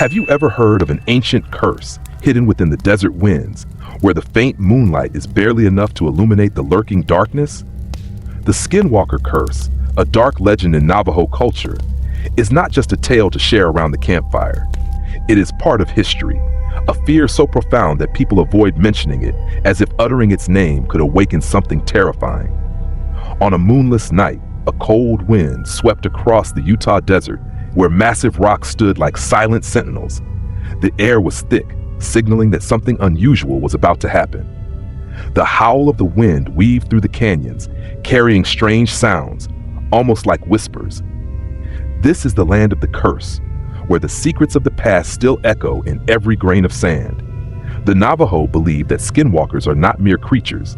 Have you ever heard of an ancient curse hidden within the desert winds, where the faint moonlight is barely enough to illuminate the lurking darkness? The Skinwalker curse, a dark legend in Navajo culture, is not just a tale to share around the campfire. It is part of history, a fear so profound that people avoid mentioning it, as if uttering its name could awaken something terrifying. On a moonless night, a cold wind swept across the Utah desert, where massive rocks stood like silent sentinels. The air was thick, signaling that something unusual was about to happen. The howl of the wind weaved through the canyons, carrying strange sounds, almost like whispers. This is the land of the curse, where the secrets of the past still echo in every grain of sand. The Navajo believe that skinwalkers are not mere creatures.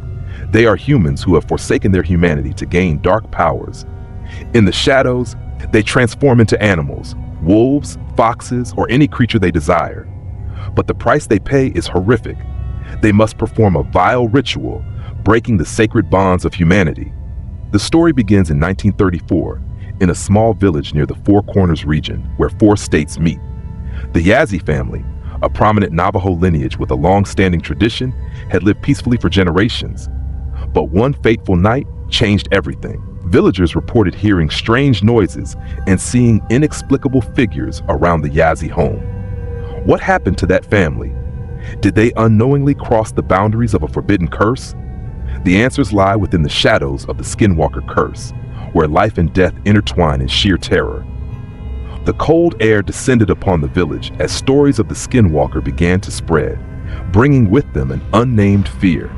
They are humans who have forsaken their humanity to gain dark powers. In the shadows, they transform into animals, wolves, foxes, or any creature they desire. But the price they pay is horrific. They must perform a vile ritual, breaking the sacred bonds of humanity. The story begins in 1934, in a small village near the Four Corners region, where 4 states meet. The Yazzie family, a prominent Navajo lineage with a long-standing tradition, had lived peacefully for generations. But one fateful night changed everything. Villagers reported hearing strange noises and seeing inexplicable figures around the Yazzie home. What happened to that family? Did they unknowingly cross the boundaries of a forbidden curse? The answers lie within the shadows of the Skinwalker curse, where life and death intertwine in sheer terror. The cold air descended upon the village as stories of the Skinwalker began to spread, bringing with them an unnamed fear.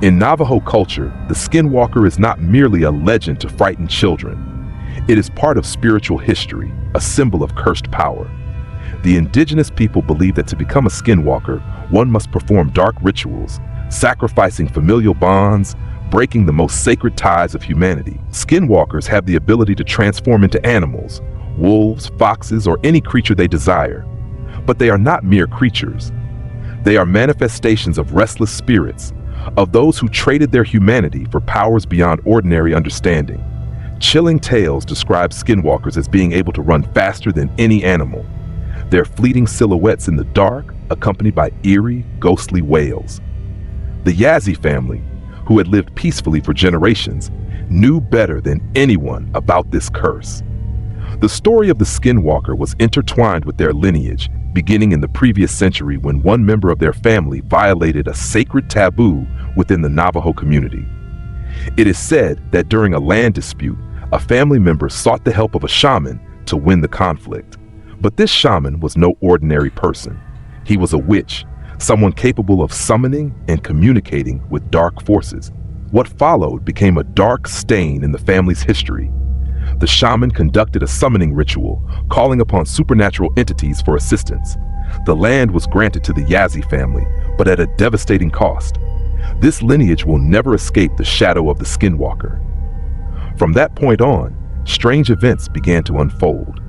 In Navajo culture, the Skinwalker is not merely a legend to frighten children. It is part of spiritual history, a symbol of cursed power. The indigenous people believe that to become a Skinwalker, one must perform dark rituals, sacrificing familial bonds, breaking the most sacred ties of humanity. Skinwalkers have the ability to transform into animals, wolves, foxes, or any creature they desire. But they are not mere creatures. They are manifestations of restless spirits, of those who traded their humanity for powers beyond ordinary understanding. Chilling tales describe skinwalkers as being able to run faster than any animal, their fleeting silhouettes in the dark accompanied by eerie, ghostly wails. The Yazzie family, who had lived peacefully for generations, knew better than anyone about this curse. The story of the Skinwalker was intertwined with their lineage, beginning in the previous century when one member of their family violated a sacred taboo within the Navajo community. It is said that during a land dispute, a family member sought the help of a shaman to win the conflict. But this shaman was no ordinary person. He was a witch, someone capable of summoning and communicating with dark forces. What followed became a dark stain in the family's history. The shaman conducted a summoning ritual, calling upon supernatural entities for assistance. The land was granted to the Yazzie family, but at a devastating cost. This lineage will never escape the shadow of the Skinwalker. From that point on, strange events began to unfold.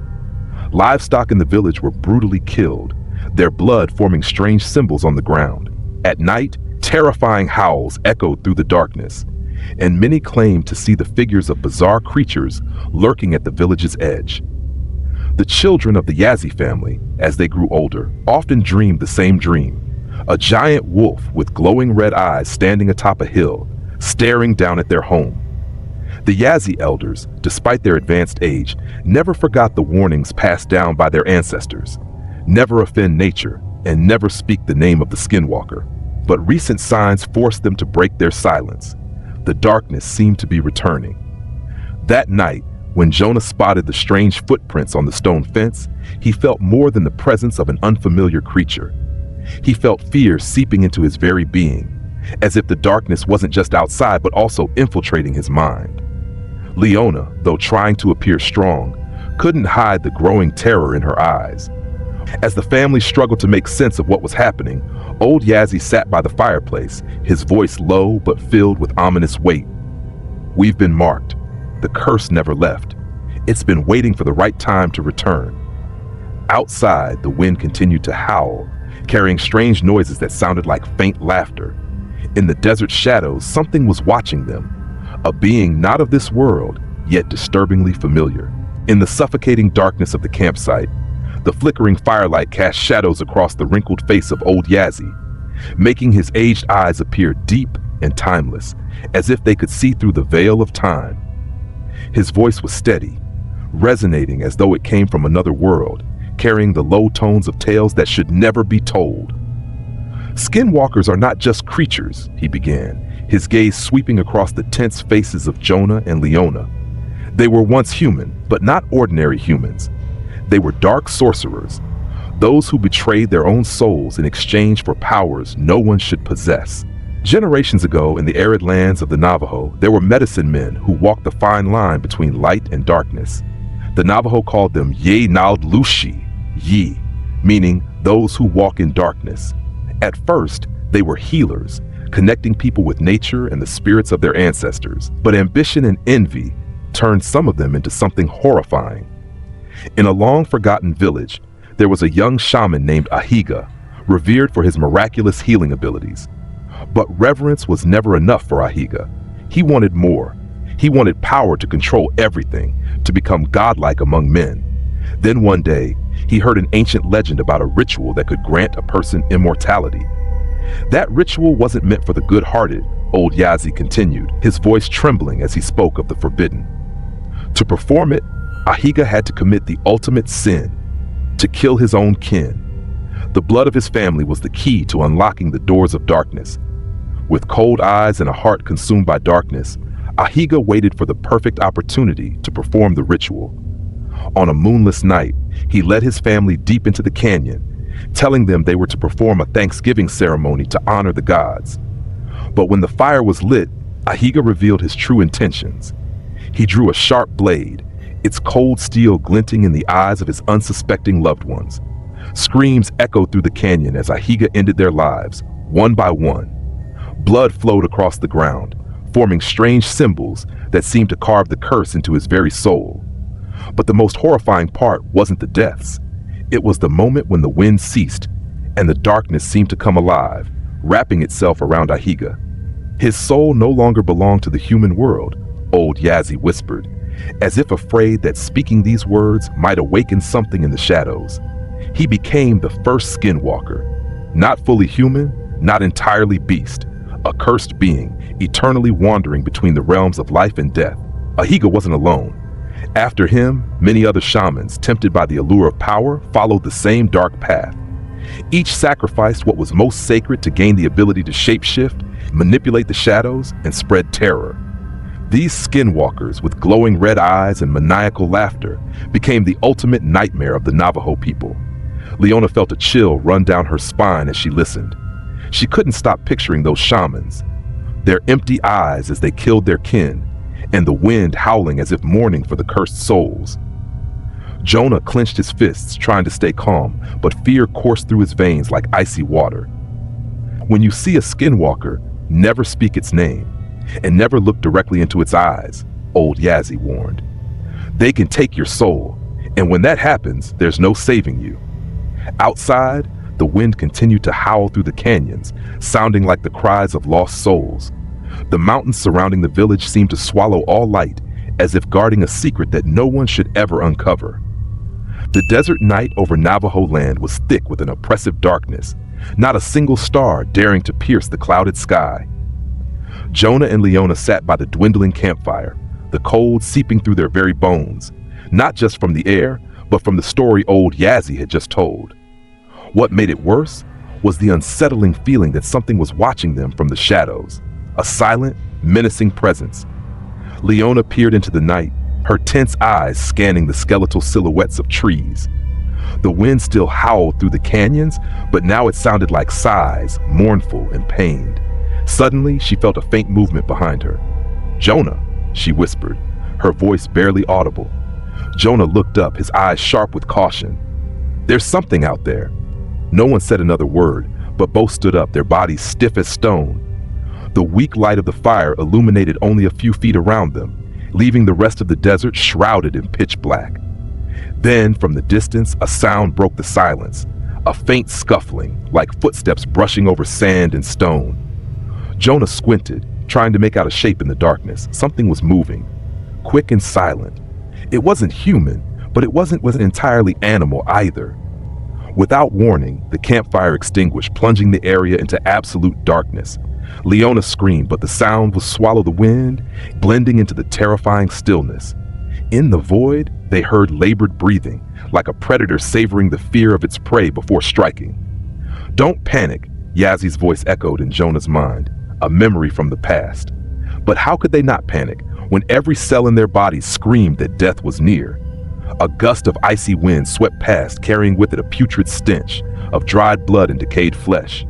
Livestock in the village were brutally killed, their blood forming strange symbols on the ground. At night, terrifying howls echoed through the darkness, and many claimed to see the figures of bizarre creatures lurking at the village's edge. The children of the Yazzie family, as they grew older, often dreamed the same dream: a giant wolf with glowing red eyes standing atop a hill, staring down at their home. The Yazzie elders, despite their advanced age, never forgot the warnings passed down by their ancestors: never offend nature and never speak the name of the Skinwalker. But recent signs forced them to break their silence. The darkness seemed to be returning. That night, when Jonah spotted the strange footprints on the stone fence, he felt more than the presence of an unfamiliar creature. He felt fear seeping into his very being, as if the darkness wasn't just outside but also infiltrating his mind. Leona, though trying to appear strong, couldn't hide the growing terror in her eyes. As the family struggled to make sense of what was happening, old Yazzie sat by the fireplace, his voice low but filled with ominous weight. "We've been marked. The curse never left. It's been waiting for the right time to return." Outside, the wind continued to howl, carrying strange noises that sounded like faint laughter. In the desert shadows, something was watching them, a being not of this world, yet disturbingly familiar. In the suffocating darkness of the campsite, The flickering firelight cast shadows across the wrinkled face of old Yazzie, making his aged eyes appear deep and timeless, as if they could see through the veil of time. His voice was steady, resonating as though it came from another world, carrying the low tones of tales that should never be told. Skinwalkers are not just creatures, he began, his gaze sweeping across the tense faces of Jonah and Leona. They were once human, but not ordinary humans. They were dark sorcerers, those who betrayed their own souls in exchange for powers no one should possess. Generations ago, in the arid lands of the Navajo, there were medicine men who walked the fine line between light and darkness. The Navajo called them Ye Naud Lushi, Yi, meaning those who walk in darkness. At first, they were healers, connecting people with nature and the spirits of their ancestors. But ambition and envy turned some of them into something horrifying. In a long-forgotten village, there was a young shaman named Ahiga, revered for his miraculous healing abilities. But reverence was never enough for Ahiga. He wanted more. He wanted power to control everything, to become godlike among men. Then one day, he heard an ancient legend about a ritual that could grant a person immortality. That ritual wasn't meant for the good-hearted, old Yazzie continued, his voice trembling as he spoke of the forbidden. To perform it, Ahiga had to commit the ultimate sin, to kill his own kin. The blood of his family was the key to unlocking the doors of darkness. With cold eyes and a heart consumed by darkness, Ahiga waited for the perfect opportunity to perform the ritual. On a moonless night, he led his family deep into the canyon, telling them they were to perform a Thanksgiving ceremony to honor the gods. But when the fire was lit, Ahiga revealed his true intentions. He drew a sharp blade, its cold steel glinting in the eyes of his unsuspecting loved ones. Screams echoed through the canyon as Ahiga ended their lives, one by one. Blood flowed across the ground, forming strange symbols that seemed to carve the curse into his very soul. But the most horrifying part wasn't the deaths. It was the moment when the wind ceased and the darkness seemed to come alive, wrapping itself around Ahiga. His soul no longer belonged to the human world, old Yazzie whispered, as if afraid that speaking these words might awaken something in the shadows. He became the first Skinwalker, not fully human, not entirely beast, a cursed being, eternally wandering between the realms of life and death. Ahiga wasn't alone. After him, many other shamans, tempted by the allure of power, followed the same dark path. Each sacrificed what was most sacred to gain the ability to shapeshift, manipulate the shadows, and spread terror. These Skinwalkers, with glowing red eyes and maniacal laughter, became the ultimate nightmare of the Navajo people. Leona felt a chill run down her spine as she listened. She couldn't stop picturing those shamans, their empty eyes as they killed their kin, and the wind howling as if mourning for the cursed souls. Jonah clenched his fists, trying to stay calm, but fear coursed through his veins like icy water. When you see a Skinwalker, never speak its name, and never look directly into its eyes, old Yazzie warned. They can take your soul, and when that happens, there's no saving you. Outside, the wind continued to howl through the canyons, sounding like the cries of lost souls. The mountains surrounding the village seemed to swallow all light, as if guarding a secret that no one should ever uncover. The desert night over Navajo land was thick with an oppressive darkness, not a single star daring to pierce the clouded sky. Jonah and Leona sat by the dwindling campfire, the cold seeping through their very bones, not just from the air, but from the story old Yazzie had just told. What made it worse was the unsettling feeling that something was watching them from the shadows, a silent, menacing presence. Leona peered into the night, her tense eyes scanning the skeletal silhouettes of trees. The wind still howled through the canyons, but now it sounded like sighs, mournful and pained. Suddenly, she felt a faint movement behind her. "Jonah," she whispered, her voice barely audible. Jonah looked up, his eyes sharp with caution. "There's something out there." No one said another word, but both stood up, their bodies stiff as stone. The weak light of the fire illuminated only a few feet around them, leaving the rest of the desert shrouded in pitch black. Then, from the distance, a sound broke the silence, a faint scuffling, like footsteps brushing over sand and stone. Jonah squinted, trying to make out a shape in the darkness. Something was moving, quick and silent. It wasn't human, But it wasn't entirely animal either. Without warning, the campfire extinguished, plunging the area into absolute darkness. Leona screamed, but the sound would swallow the wind, blending into the terrifying stillness. In the void, they heard labored breathing, like a predator savoring the fear of its prey before striking. "Don't panic," Yazzy's voice echoed in Jonah's mind, a memory from the past. But how could they not panic when every cell in their bodies screamed that death was near? A gust of icy wind swept past, carrying with it a putrid stench of dried blood and decayed flesh.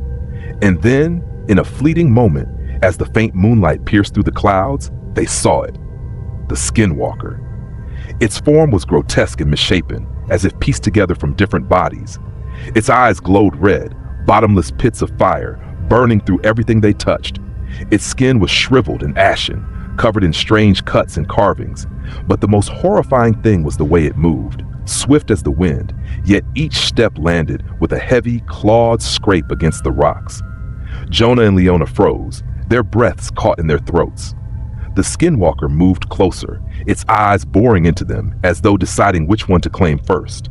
And then, in a fleeting moment, as the faint moonlight pierced through the clouds, they saw it. The Skinwalker. Its form was grotesque and misshapen, as if pieced together from different bodies. Its eyes glowed red, bottomless pits of fire, burning through everything they touched. Its skin was shriveled and ashen, covered in strange cuts and carvings. But the most horrifying thing was the way it moved, swift as the wind, yet each step landed with a heavy, clawed scrape against the rocks. Jonah and Leona froze, their breaths caught in their throats. The Skinwalker moved closer, its eyes boring into them as though deciding which one to claim first.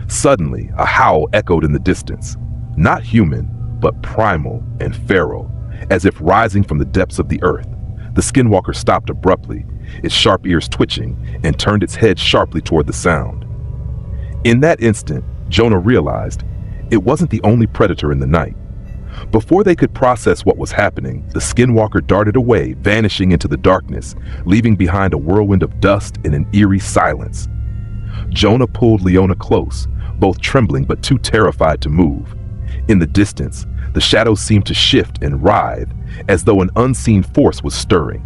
Suddenly, a howl echoed in the distance, not human, but primal and feral, as if rising from the depths of the earth. The Skinwalker stopped abruptly, its sharp ears twitching, and turned its head sharply toward the sound. In that instant, Jonah realized it wasn't the only predator in the night. Before they could process what was happening, the Skinwalker darted away, vanishing into the darkness, leaving behind a whirlwind of dust and an eerie silence. Jonah pulled Leona close, both trembling but too terrified to move. In the distance, the shadows seemed to shift and writhe, as though an unseen force was stirring.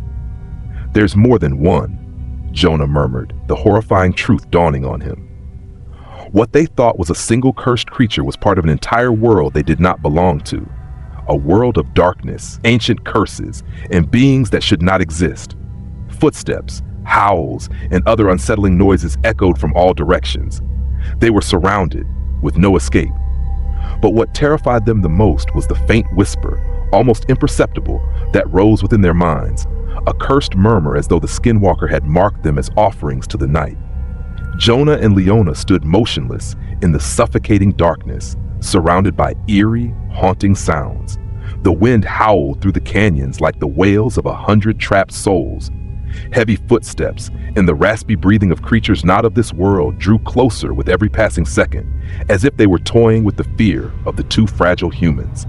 "There's more than one," Jonah murmured, the horrifying truth dawning on him. What they thought was a single cursed creature was part of an entire world they did not belong to. A world of darkness, ancient curses, and beings that should not exist. Footsteps, howls, and other unsettling noises echoed from all directions. They were surrounded, with no escape. But what terrified them the most was the faint whisper, almost imperceptible, that rose within their minds, a cursed murmur as though the Skinwalker had marked them as offerings to the night. Jonah and Leona stood motionless in the suffocating darkness, surrounded by eerie, haunting sounds. The wind howled through the canyons like the wails of 100 trapped souls. Heavy footsteps and the raspy breathing of creatures not of this world drew closer with every passing second, as if they were toying with the fear of the two fragile humans.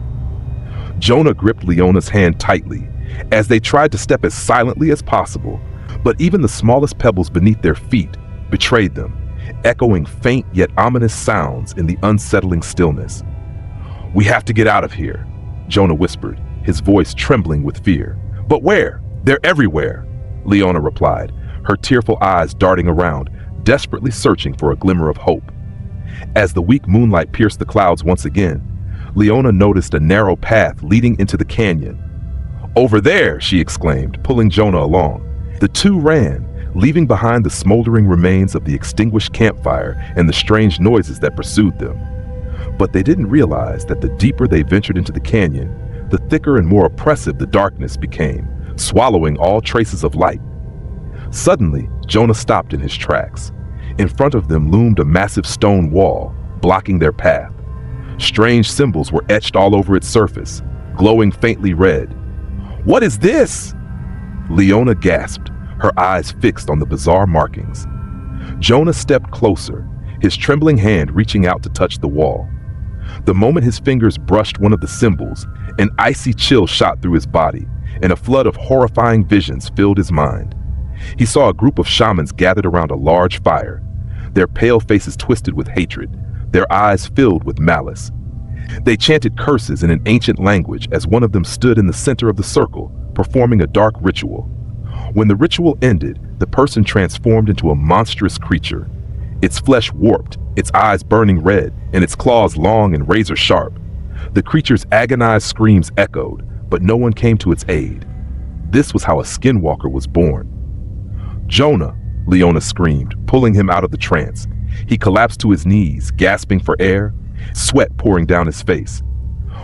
Jonah gripped Leona's hand tightly as they tried to step as silently as possible, but even the smallest pebbles beneath their feet betrayed them, echoing faint yet ominous sounds in the unsettling stillness. "We have to get out of here," Jonah whispered, his voice trembling with fear. "But where? They're everywhere," Leona replied, her tearful eyes darting around, desperately searching for a glimmer of hope. As the weak moonlight pierced the clouds once again, Leona noticed a narrow path leading into the canyon. "Over there!" she exclaimed, pulling Jonah along. The two ran, leaving behind the smoldering remains of the extinguished campfire and the strange noises that pursued them. But they didn't realize that the deeper they ventured into the canyon, the thicker and more oppressive the darkness became, swallowing all traces of light. Suddenly, Jonah stopped in his tracks. In front of them loomed a massive stone wall, blocking their path. Strange symbols were etched all over its surface, glowing faintly red. "What is this?" Leona gasped, her eyes fixed on the bizarre markings. Jonah stepped closer, his trembling hand reaching out to touch the wall. The moment his fingers brushed one of the symbols, an icy chill shot through his body, and a flood of horrifying visions filled his mind. He saw a group of shamans gathered around a large fire, their pale faces twisted with hatred, their eyes filled with malice. They chanted curses in an ancient language as one of them stood in the center of the circle, performing a dark ritual. When the ritual ended, the person transformed into a monstrous creature, its flesh warped, its eyes burning red, and its claws long and razor sharp. The creature's agonized screams echoed, but no one came to its aid. This was how a Skinwalker was born. "Jonah!" Leona screamed, pulling him out of the trance. He collapsed to his knees, gasping for air, sweat pouring down his face.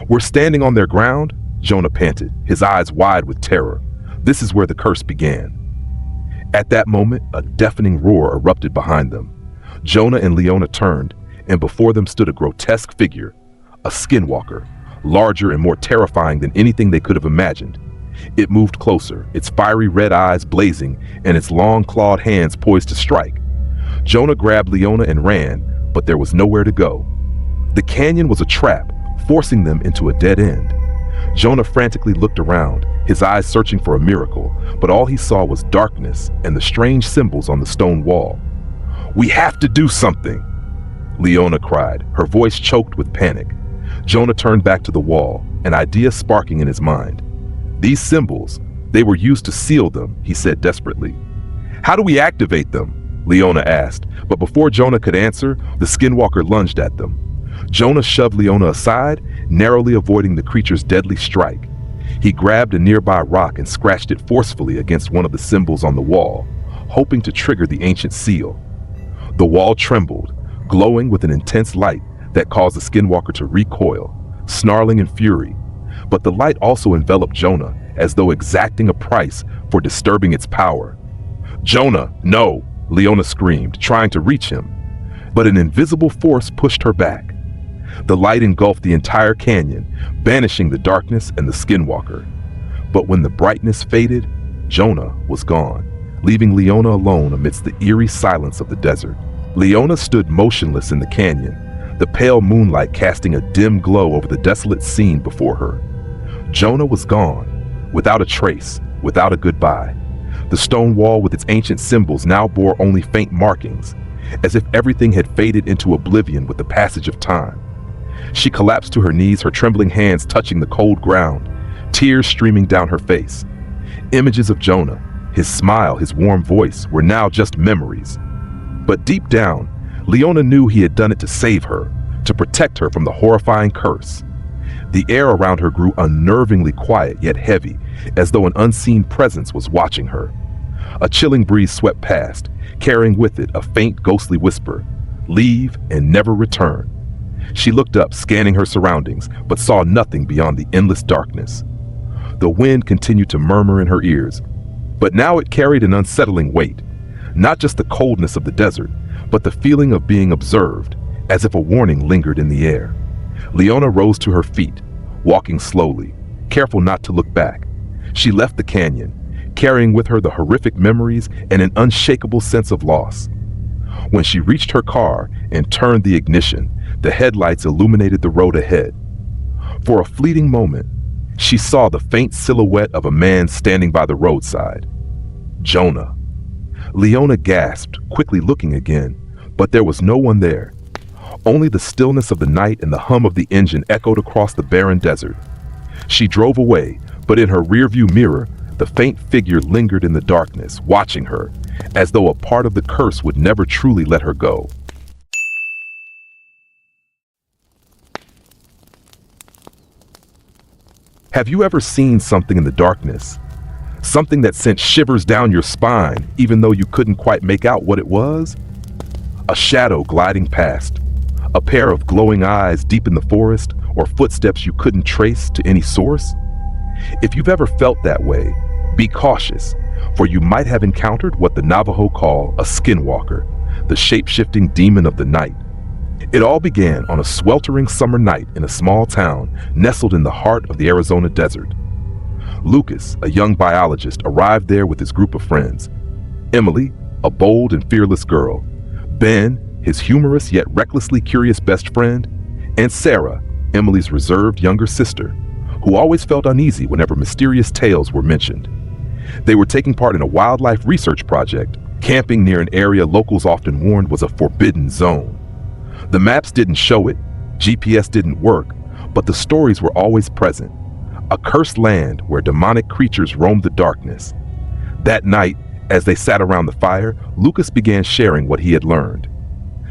"We're standing on their ground?" Jonah panted, his eyes wide with terror. This is where the curse began. At that moment, a deafening roar erupted behind them. Jonah and Leona turned, and before them stood a grotesque figure, a skinwalker, larger and more terrifying than anything they could have imagined. It moved closer, its fiery red eyes blazing and its long clawed hands poised to strike. Jonah grabbed Leona and ran, but there was nowhere to go. The canyon was a trap, forcing them into a dead end. Jonah frantically looked around, his eyes searching for a miracle, but all he saw was darkness and the strange symbols on the stone wall. "We have to do something!" Leona cried, her voice choked with panic. Jonah turned back to the wall, an idea sparking in his mind. "These symbols, they were used to seal them," he said desperately. "How do we activate them?" Leona asked, but before Jonah could answer, the skinwalker lunged at them. Jonah shoved Leona aside, narrowly avoiding the creature's deadly strike. He grabbed a nearby rock and scratched it forcefully against one of the symbols on the wall, hoping to trigger the ancient seal. The wall trembled, glowing with an intense light that caused the skinwalker to recoil, snarling in fury. But the light also enveloped Jonah, as though exacting a price for disturbing its power. "Jonah, no!" Leona screamed, trying to reach him. But an invisible force pushed her back. The light engulfed the entire canyon, banishing the darkness and the skinwalker. But when the brightness faded, Jonah was gone, leaving Leona alone amidst the eerie silence of the desert. Leona stood motionless in the canyon, the pale moonlight casting a dim glow over the desolate scene before her. Jonah was gone, without a trace, without a goodbye. The stone wall with its ancient symbols now bore only faint markings, as if everything had faded into oblivion with the passage of time. She collapsed to her knees, her trembling hands touching the cold ground, tears streaming down her face. Images of Jonah, his smile, his warm voice, were now just memories. But deep down, Leona knew he had done it to save her, to protect her from the horrifying curse. The air around her grew unnervingly quiet yet heavy, as though an unseen presence was watching her. A chilling breeze swept past, carrying with it a faint ghostly whisper, "Leave and never return." She looked up, scanning her surroundings, but saw nothing beyond the endless darkness. The wind continued to murmur in her ears, but now it carried an unsettling weight, not just the coldness of the desert, but the feeling of being observed, as if a warning lingered in the air. Leona rose to her feet, walking slowly, careful not to look back. She left the canyon, carrying with her the horrific memories and an unshakable sense of loss. When she reached her car and turned the ignition, the headlights illuminated the road ahead. For a fleeting moment, she saw the faint silhouette of a man standing by the roadside. Jonah. Leona gasped, quickly looking again, but there was no one there. Only the stillness of the night and the hum of the engine echoed across the barren desert. She drove away, but in her rearview mirror, the faint figure lingered in the darkness, watching her, as though a part of the curse would never truly let her go. Have you ever seen something in the darkness? Something that sent shivers down your spine, even though you couldn't quite make out what it was? A shadow gliding past, a pair of glowing eyes deep in the forest, or footsteps you couldn't trace to any source? If you've ever felt that way, be cautious, for you might have encountered what the Navajo call a skinwalker, the shape-shifting demon of the night. It all began on a sweltering summer night in a small town nestled in the heart of the Arizona desert. Lucas, a young biologist, arrived there with his group of friends. Emily, a bold and fearless girl. Ben, his humorous yet recklessly curious best friend. And Sarah, Emily's reserved younger sister, who always felt uneasy whenever mysterious tales were mentioned. They were taking part in a wildlife research project, camping near an area locals often warned was a forbidden zone. The maps didn't show it, GPS didn't work, but the stories were always present. A cursed land where demonic creatures roamed the darkness. That night, as they sat around the fire, Lucas began sharing what he had learned.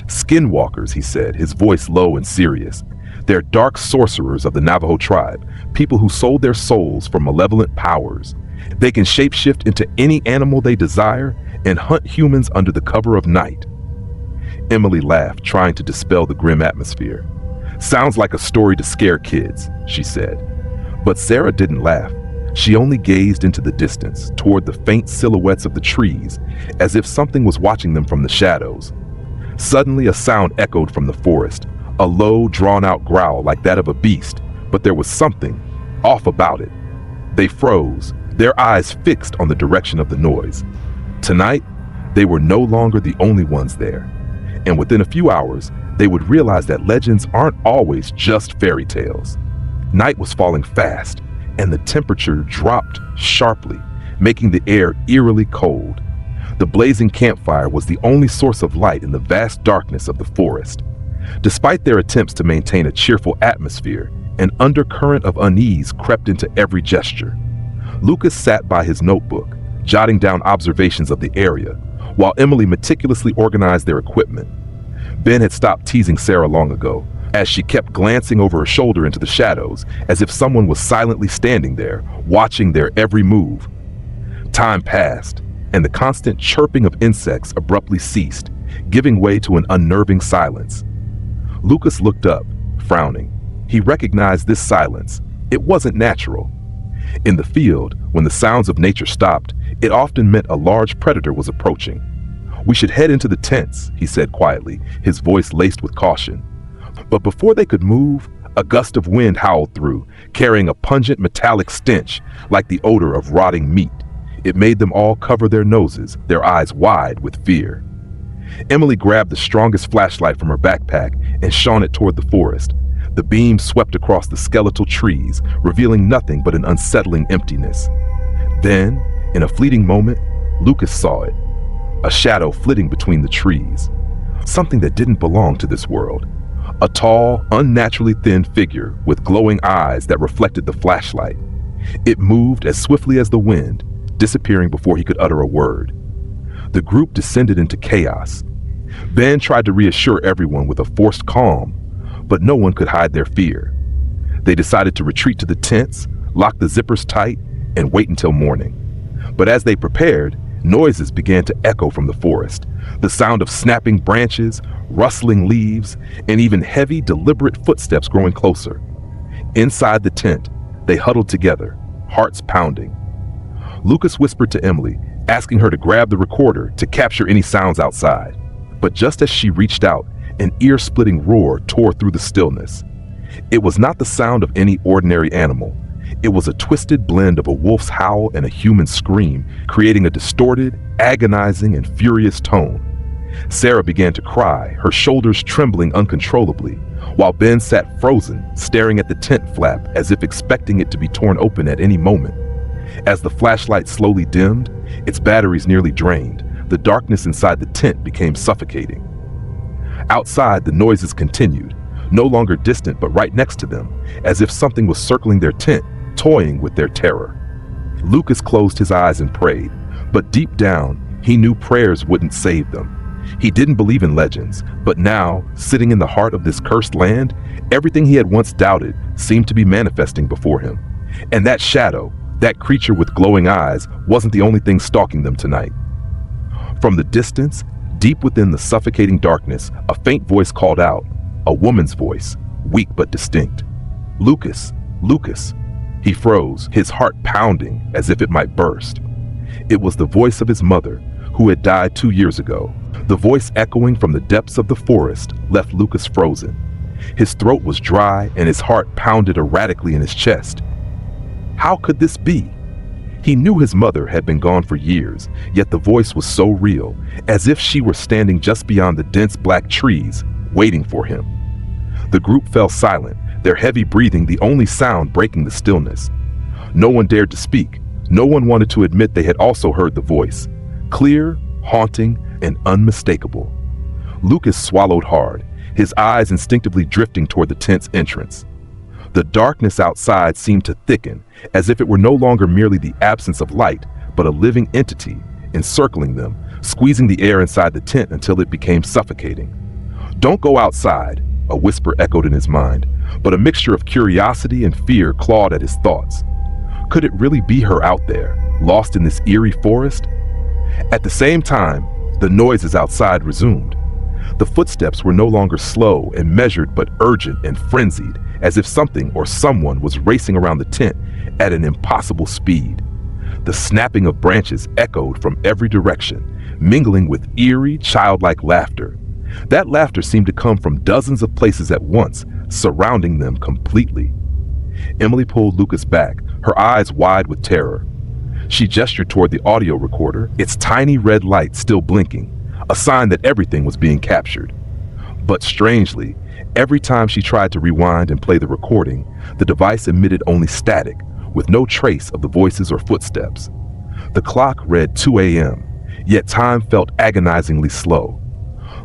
Skinwalkers, he said, his voice low and serious. They're dark sorcerers of the Navajo tribe, people who sold their souls for malevolent powers. They can shapeshift into any animal they desire and hunt humans under the cover of night. Emily laughed, trying to dispel the grim atmosphere. "Sounds like a story to scare kids," she said. But Sarah didn't laugh. She only gazed into the distance, toward the faint silhouettes of the trees, as if something was watching them from the shadows. Suddenly, a sound echoed from the forest, a low, drawn-out growl like that of a beast, but there was something off about it. They froze, their eyes fixed on the direction of the noise. Tonight, they were no longer the only ones there, and within a few hours, they would realize that legends aren't always just fairy tales. Night was falling fast, and the temperature dropped sharply, making the air eerily cold. The blazing campfire was the only source of light in the vast darkness of the forest. Despite their attempts to maintain a cheerful atmosphere, an undercurrent of unease crept into every gesture. Lucas sat by his notebook, jotting down observations of the area, while Emily meticulously organized their equipment. Ben had stopped teasing Sarah long ago, as she kept glancing over her shoulder into the shadows, as if someone was silently standing there, watching their every move. Time passed, and the constant chirping of insects abruptly ceased, giving way to an unnerving silence. Lucas looked up, frowning. He recognized this silence. It wasn't natural. In the field, when the sounds of nature stopped, it often meant a large predator was approaching. "We should head into the tents," he said quietly, his voice laced with caution. But before they could move, a gust of wind howled through, carrying a pungent metallic stench like the odor of rotting meat. It made them all cover their noses, their eyes wide with fear. Emily grabbed the strongest flashlight from her backpack and shone it toward the forest. The beam swept across the skeletal trees, revealing nothing but an unsettling emptiness. Then, in a fleeting moment, Lucas saw it. A shadow flitting between the trees. Something that didn't belong to this world. A tall, unnaturally thin figure with glowing eyes that reflected the flashlight. It moved as swiftly as the wind, disappearing before he could utter a word. The group descended into chaos. Ben tried to reassure everyone with a forced calm, but no one could hide their fear. They decided to retreat to the tents, lock the zippers tight, and wait until morning. But as they prepared, noises began to echo from the forest. The sound of snapping branches, rustling leaves, and even heavy, deliberate footsteps growing closer. Inside the tent, they huddled together, hearts pounding. Lucas whispered to Emily, asking her to grab the recorder to capture any sounds outside. But just as she reached out, an ear-splitting roar tore through the stillness. It was not the sound of any ordinary animal. It was a twisted blend of a wolf's howl and a human scream, creating a distorted, agonizing, and furious tone. Sarah began to cry, her shoulders trembling uncontrollably, while Ben sat frozen, staring at the tent flap as if expecting it to be torn open at any moment. As the flashlight slowly dimmed, its batteries nearly drained, the darkness inside the tent became suffocating. Outside, the noises continued, no longer distant but right next to them, as if something was circling their tent, toying with their terror. Lucas closed his eyes and prayed, but deep down, he knew prayers wouldn't save them. He didn't believe in legends, but now, sitting in the heart of this cursed land, everything he had once doubted seemed to be manifesting before him. And that shadow, that creature with glowing eyes, wasn't the only thing stalking them tonight. From the distance, deep within the suffocating darkness, a faint voice called out, a woman's voice, weak but distinct. "Lucas, Lucas." He froze, his heart pounding as if it might burst. It was the voice of his mother, who had died 2 years ago. The voice echoing from the depths of the forest left Lucas frozen. His throat was dry and his heart pounded erratically in his chest. How could this be? He knew his mother had been gone for years, yet the voice was so real, as if she were standing just beyond the dense black trees, waiting for him. The group fell silent, their heavy breathing the only sound breaking the stillness. No one dared to speak. No one wanted to admit they had also heard the voice. Clear, haunting, and unmistakable. Lucas swallowed hard, his eyes instinctively drifting toward the tent's entrance. The darkness outside seemed to thicken, as if it were no longer merely the absence of light, but a living entity, encircling them, squeezing the air inside the tent until it became suffocating. "Don't go outside," a whisper echoed in his mind, but a mixture of curiosity and fear clawed at his thoughts. Could it really be her out there, lost in this eerie forest? At the same time, the noises outside resumed. The footsteps were no longer slow and measured but urgent and frenzied, as if something or someone was racing around the tent at an impossible speed. The snapping of branches echoed from every direction, mingling with eerie, childlike laughter. That laughter seemed to come from dozens of places at once, surrounding them completely. Emily pulled Lucas back, her eyes wide with terror. She gestured toward the audio recorder, its tiny red light still blinking, a sign that everything was being captured. But strangely, every time she tried to rewind and play the recording, the device emitted only static, with no trace of the voices or footsteps. The clock read 2 a.m., yet time felt agonizingly slow.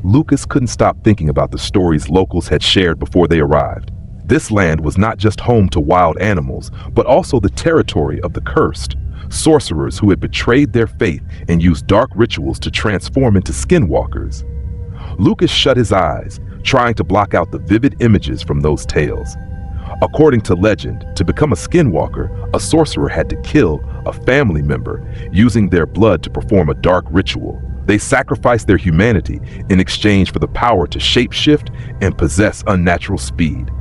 Lucas couldn't stop thinking about the stories locals had shared before they arrived. This land was not just home to wild animals, but also the territory of the cursed, sorcerers who had betrayed their faith and used dark rituals to transform into skinwalkers. Lucas shut his eyes, trying to block out the vivid images from those tales. According to legend, to become a skinwalker, a sorcerer had to kill a family member, using their blood to perform a dark ritual. They sacrificed their humanity in exchange for the power to shapeshift and possess unnatural speed.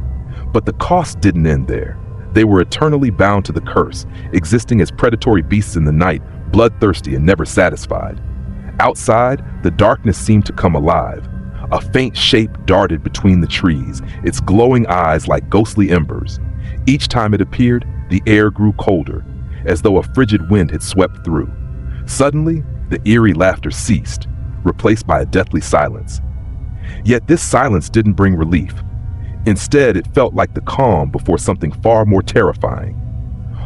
But the cost didn't end there. They were eternally bound to the curse, existing as predatory beasts in the night, bloodthirsty and never satisfied. Outside, the darkness seemed to come alive. A faint shape darted between the trees, its glowing eyes like ghostly embers. Each time it appeared, the air grew colder, as though a frigid wind had swept through. Suddenly, the eerie laughter ceased, replaced by a deathly silence. Yet this silence didn't bring relief. Instead, it felt like the calm before something far more terrifying.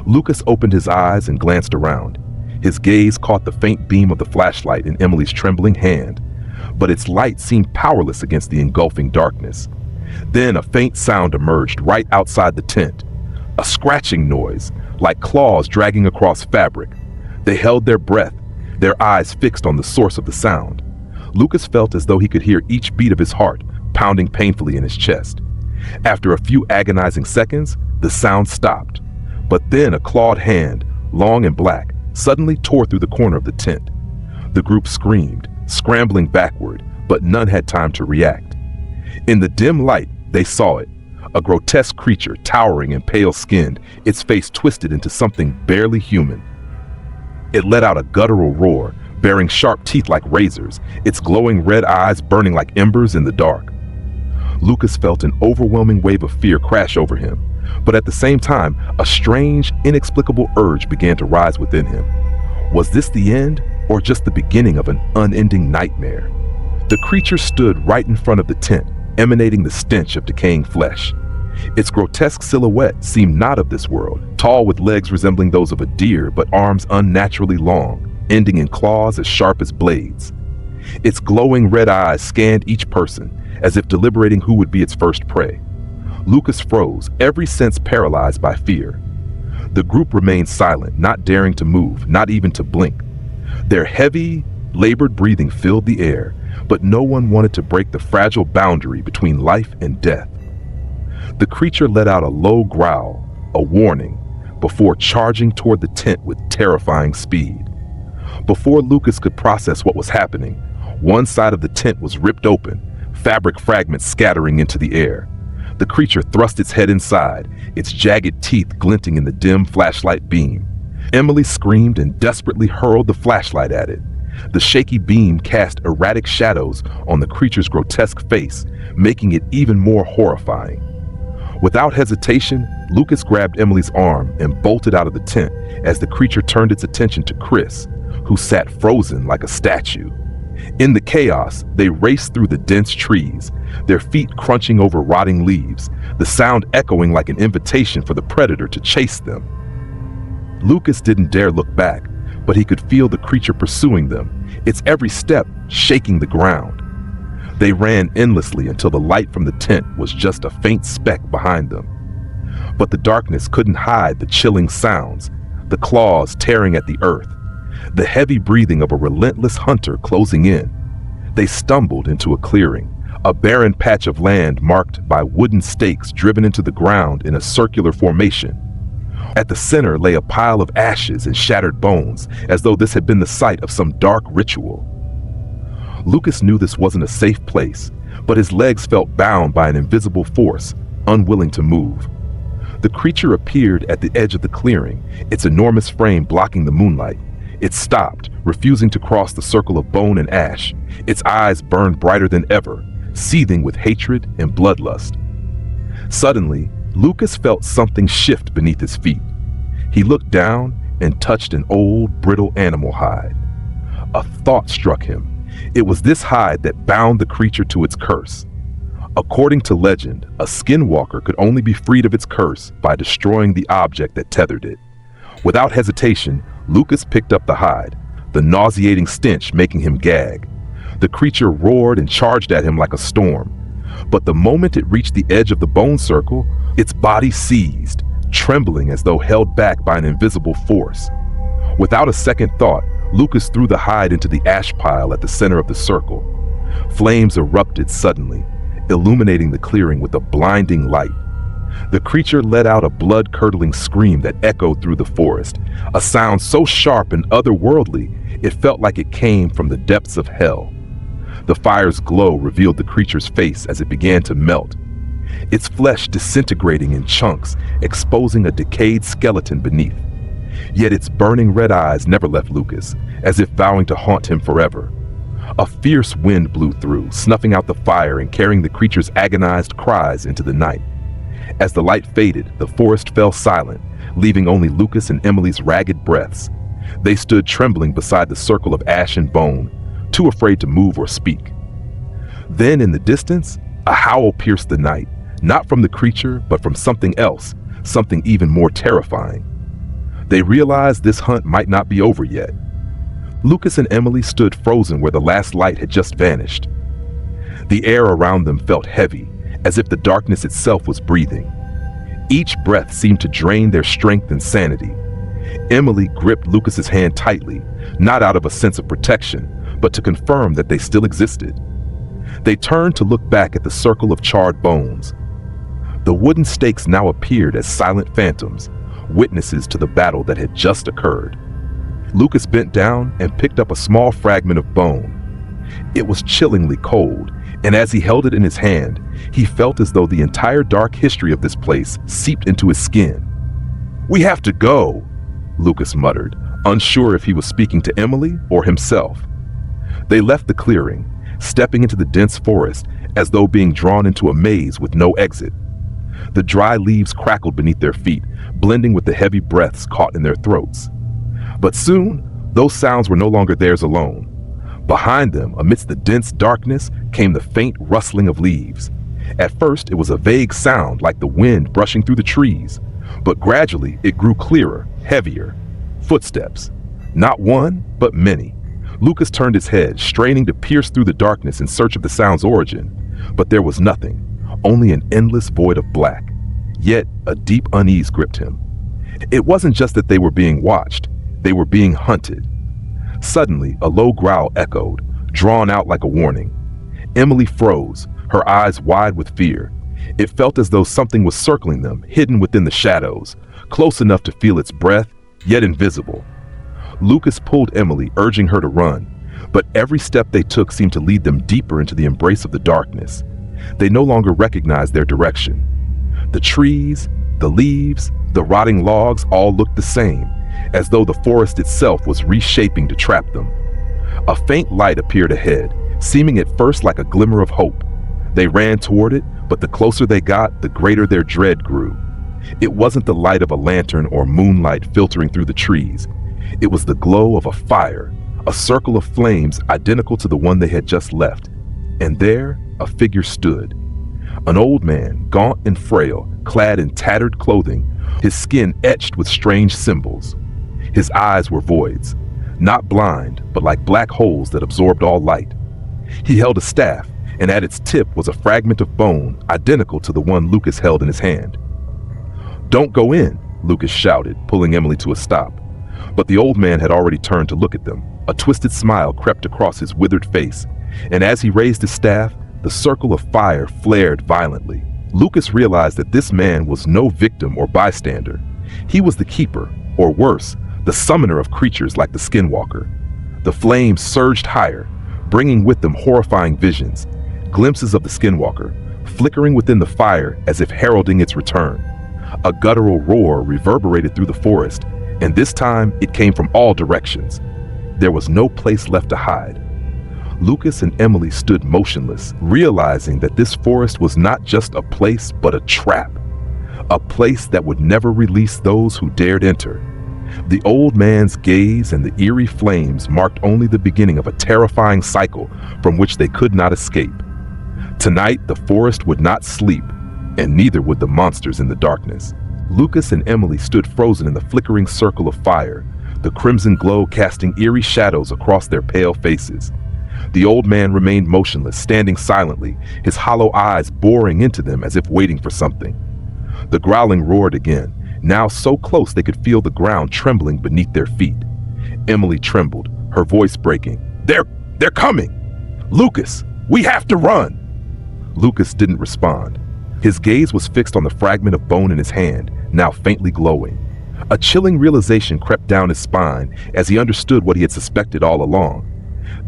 Lucas opened his eyes and glanced around. His gaze caught the faint beam of the flashlight in Emily's trembling hand, but its light seemed powerless against the engulfing darkness. Then a faint sound emerged right outside the tent. A scratching noise, like claws dragging across fabric. They held their breath, their eyes fixed on the source of the sound. Lucas felt as though he could hear each beat of his heart pounding painfully in his chest. After a few agonizing seconds, the sound stopped. But then a clawed hand, long and black, suddenly tore through the corner of the tent. The group screamed, scrambling backward, but none had time to react. In the dim light, they saw it, a grotesque creature towering and pale-skinned, its face twisted into something barely human. It let out a guttural roar, bearing sharp teeth like razors, its glowing red eyes burning like embers in the dark. Lucas felt an overwhelming wave of fear crash over him, but at the same time, a strange, inexplicable urge began to rise within him. Was this the end, or just the beginning of an unending nightmare? The creature stood right in front of the tent, emanating the stench of decaying flesh. Its grotesque silhouette seemed not of this world, tall with legs resembling those of a deer but arms unnaturally long, ending in claws as sharp as blades. Its glowing red eyes scanned each person, as if deliberating who would be its first prey. Lucas froze, every sense paralyzed by fear. The group remained silent, not daring to move, not even to blink. Their heavy, labored breathing filled the air, but no one wanted to break the fragile boundary between life and death. The creature let out a low growl, a warning, before charging toward the tent with terrifying speed. Before Lucas could process what was happening, one side of the tent was ripped open, fabric fragments scattering into the air. The creature thrust its head inside, its jagged teeth glinting in the dim flashlight beam. Emily screamed and desperately hurled the flashlight at it. The shaky beam cast erratic shadows on the creature's grotesque face, making it even more horrifying. Without hesitation, Lucas grabbed Emily's arm and bolted out of the tent as the creature turned its attention to Chris, who sat frozen like a statue. In the chaos, they raced through the dense trees, their feet crunching over rotting leaves, the sound echoing like an invitation for the predator to chase them. Lucas didn't dare look back, but he could feel the creature pursuing them, its every step shaking the ground. They ran endlessly until the light from the tent was just a faint speck behind them. But the darkness couldn't hide the chilling sounds, the claws tearing at the earth, the heavy breathing of a relentless hunter closing in. They stumbled into a clearing, a barren patch of land marked by wooden stakes driven into the ground in a circular formation. At the center lay a pile of ashes and shattered bones, as though this had been the site of some dark ritual. Lucas knew this wasn't a safe place, but his legs felt bound by an invisible force, unwilling to move. The creature appeared at the edge of the clearing, its enormous frame blocking the moonlight. It stopped, refusing to cross the circle of bone and ash. Its eyes burned brighter than ever, seething with hatred and bloodlust. Suddenly, Lucas felt something shift beneath his feet. He looked down and touched an old, brittle animal hide. A thought struck him. It was this hide that bound the creature to its curse. According to legend, a skinwalker could only be freed of its curse by destroying the object that tethered it. Without hesitation, Lucas picked up the hide, the nauseating stench making him gag. The creature roared and charged at him like a storm. But the moment it reached the edge of the bone circle, its body seized, trembling as though held back by an invisible force. Without a second thought, Lucas threw the hide into the ash pile at the center of the circle. Flames erupted suddenly, illuminating the clearing with a blinding light. The creature let out a blood-curdling scream that echoed through the forest, a sound so sharp and otherworldly it felt like it came from the depths of hell. The fire's glow revealed the creature's face as it began to melt, its flesh disintegrating in chunks, exposing a decayed skeleton beneath. Yet its burning red eyes never left Lucas, as if vowing to haunt him forever. A fierce wind blew through, snuffing out the fire and carrying the creature's agonized cries into the night. As the light faded, the forest fell silent, leaving only Lucas and Emily's ragged breaths. They stood trembling beside the circle of ash and bone, too afraid to move or speak. Then, in the distance, a howl pierced the night, not from the creature, but from something else, something even more terrifying. They realized this hunt might not be over yet. Lucas and Emily stood frozen where the last light had just vanished. The air around them felt heavy, as if the darkness itself was breathing. Each breath seemed to drain their strength and sanity. Emily gripped Lucas's hand tightly, not out of a sense of protection, but to confirm that they still existed. They turned to look back at the circle of charred bones. The wooden stakes now appeared as silent phantoms, witnesses to the battle that had just occurred. Lucas bent down and picked up a small fragment of bone. It was chillingly cold, and as he held it in his hand, he felt as though the entire dark history of this place seeped into his skin. "We have to go," Lucas muttered, unsure if he was speaking to Emily or himself. They left the clearing, stepping into the dense forest as though being drawn into a maze with no exit. The dry leaves crackled beneath their feet, blending with the heavy breaths caught in their throats. But soon, those sounds were no longer theirs alone. Behind them, amidst the dense darkness, came the faint rustling of leaves. At first, it was a vague sound like the wind brushing through the trees, but gradually it grew clearer, heavier. Footsteps. Not one, but many. Lucas turned his head, straining to pierce through the darkness in search of the sound's origin, but there was nothing, only an endless void of black. Yet, a deep unease gripped him. It wasn't just that they were being watched, they were being hunted. Suddenly, a low growl echoed, drawn out like a warning. Emily froze, her eyes wide with fear. It felt as though something was circling them, hidden within the shadows, close enough to feel its breath, yet invisible. Lucas pulled Emily, urging her to run, but every step they took seemed to lead them deeper into the embrace of the darkness. They no longer recognized their direction. The trees, the leaves, the rotting logs all looked the same, as though the forest itself was reshaping to trap them. A faint light appeared ahead, seeming at first like a glimmer of hope. They ran toward it, but the closer they got, the greater their dread grew. It wasn't the light of a lantern or moonlight filtering through the trees. It was the glow of a fire, a circle of flames identical to the one they had just left. And there, a figure stood. An old man, gaunt and frail, clad in tattered clothing, his skin etched with strange symbols. His eyes were voids, not blind, but like black holes that absorbed all light. He held a staff, and at its tip was a fragment of bone identical to the one Lucas held in his hand. "Don't go in," Lucas shouted, pulling Emily to a stop. But the old man had already turned to look at them. A twisted smile crept across his withered face, and as he raised his staff, the circle of fire flared violently. Lucas realized that this man was no victim or bystander. He was the keeper, or worse, the summoner of creatures like the Skinwalker. The flames surged higher, bringing with them horrifying visions, glimpses of the Skinwalker, flickering within the fire as if heralding its return. A guttural roar reverberated through the forest, and this time it came from all directions. There was no place left to hide. Lucas and Emily stood motionless, realizing that this forest was not just a place but a trap. A place that would never release those who dared enter. The old man's gaze and the eerie flames marked only the beginning of a terrifying cycle from which they could not escape. Tonight, the forest would not sleep, and neither would the monsters in the darkness. Lucas and Emily stood frozen in the flickering circle of fire, the crimson glow casting eerie shadows across their pale faces. The old man remained motionless, standing silently, his hollow eyes boring into them as if waiting for something. The growling roared again, now so close they could feel the ground trembling beneath their feet. Emily trembled, her voice breaking. They're coming! Lucas, we have to run! Lucas didn't respond. His gaze was fixed on the fragment of bone in his hand, now faintly glowing. A chilling realization crept down his spine as he understood what he had suspected all along.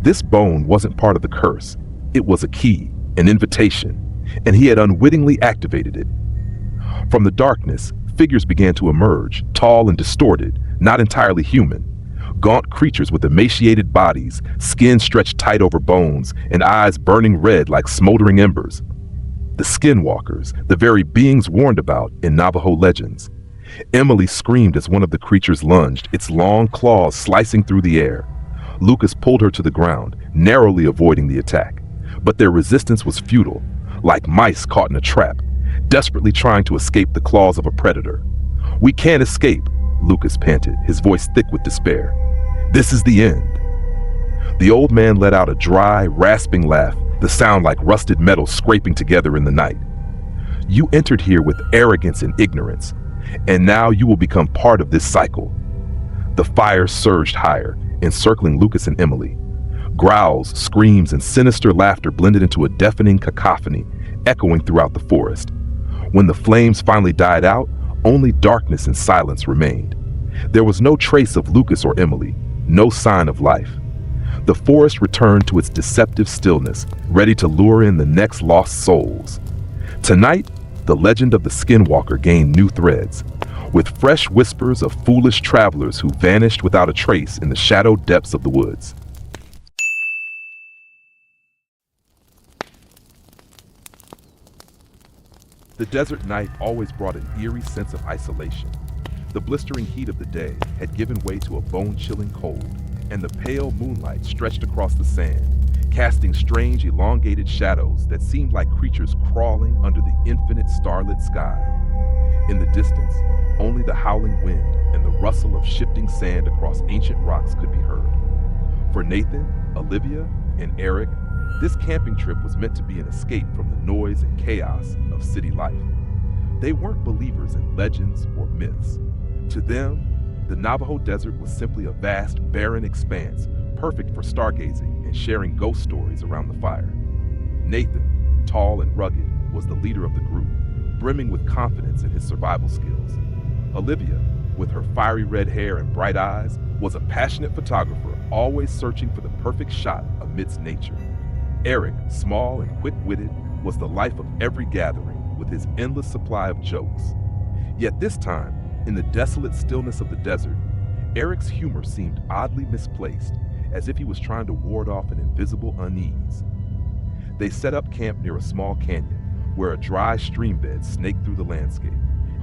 This bone wasn't part of the curse. It was a key, an invitation, and he had unwittingly activated it. From the darkness, figures began to emerge, tall and distorted, not entirely human. Gaunt creatures with emaciated bodies, skin stretched tight over bones, and eyes burning red like smoldering embers. The Skinwalkers, the very beings warned about in Navajo legends. Emily screamed as one of the creatures lunged, its long claws slicing through the air. Lucas pulled her to the ground, narrowly avoiding the attack. But their resistance was futile, like mice caught in a trap, desperately trying to escape the claws of a predator. "We can't escape," Lucas panted, his voice thick with despair. "This is the end." The old man let out a dry, rasping laugh, the sound like rusted metal scraping together in the night. "You entered here with arrogance and ignorance, and now you will become part of this cycle." The fire surged higher, encircling Lucas and Emily. Growls, screams, and sinister laughter blended into a deafening cacophony, echoing throughout the forest. When the flames finally died out, only darkness and silence remained. There was no trace of Lucas or Emily, no sign of life. The forest returned to its deceptive stillness, ready to lure in the next lost souls. Tonight, the legend of the Skinwalker gained new threads, with fresh whispers of foolish travelers who vanished without a trace in the shadowed depths of the woods. The desert night always brought an eerie sense of isolation. The blistering heat of the day had given way to a bone-chilling cold, and the pale moonlight stretched across the sand, casting strange, elongated shadows that seemed like creatures crawling under the infinite starlit sky. In the distance, only the howling wind and the rustle of shifting sand across ancient rocks could be heard. For Nathan, Olivia, and Eric, this camping trip was meant to be an escape from the noise and chaos of city life. They weren't believers in legends or myths. To them, the Navajo desert was simply a vast, barren expanse, perfect for stargazing and sharing ghost stories around the fire. Nathan, tall and rugged, was the leader of the group, brimming with confidence in his survival skills. Olivia, with her fiery red hair and bright eyes, was a passionate photographer, always searching for the perfect shot amidst nature. Eric, small and quick-witted, was the life of every gathering, with his endless supply of jokes. Yet this time, in the desolate stillness of the desert, Eric's humor seemed oddly misplaced, as if he was trying to ward off an invisible unease. They set up camp near a small canyon, where a dry stream bed snaked through the landscape.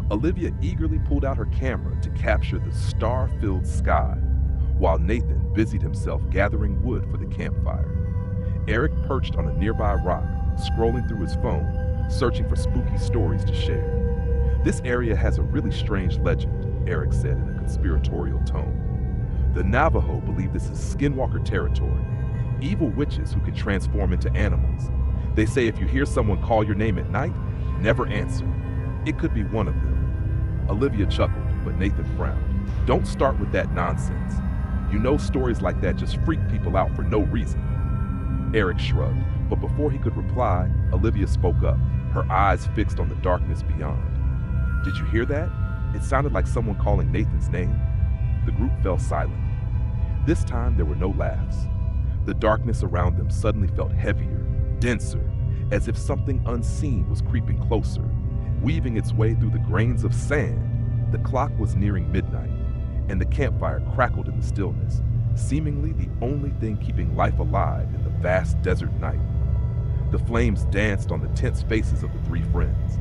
Olivia eagerly pulled out her camera to capture the star-filled sky, while Nathan busied himself gathering wood for the campfire. Eric perched on a nearby rock, scrolling through his phone, searching for spooky stories to share. "This area has a really strange legend," Eric said in a conspiratorial tone. "The Navajo believe this is Skinwalker territory, evil witches who can transform into animals. They say if you hear someone call your name at night, never answer. It could be one of them." Olivia chuckled, but Nathan frowned. "Don't start with that nonsense. You know stories like that just freak people out for no reason." Eric shrugged, but before he could reply, Olivia spoke up, her eyes fixed on the darkness beyond. "Did you hear that? It sounded like someone calling Nathan's name." The group fell silent. This time there were no laughs. The darkness around them suddenly felt heavier, denser, as if something unseen was creeping closer, weaving its way through the grains of sand. The clock was nearing midnight, and the campfire crackled in the stillness, seemingly the only thing keeping life alive in the vast desert night. The flames danced on the tense faces of the three friends.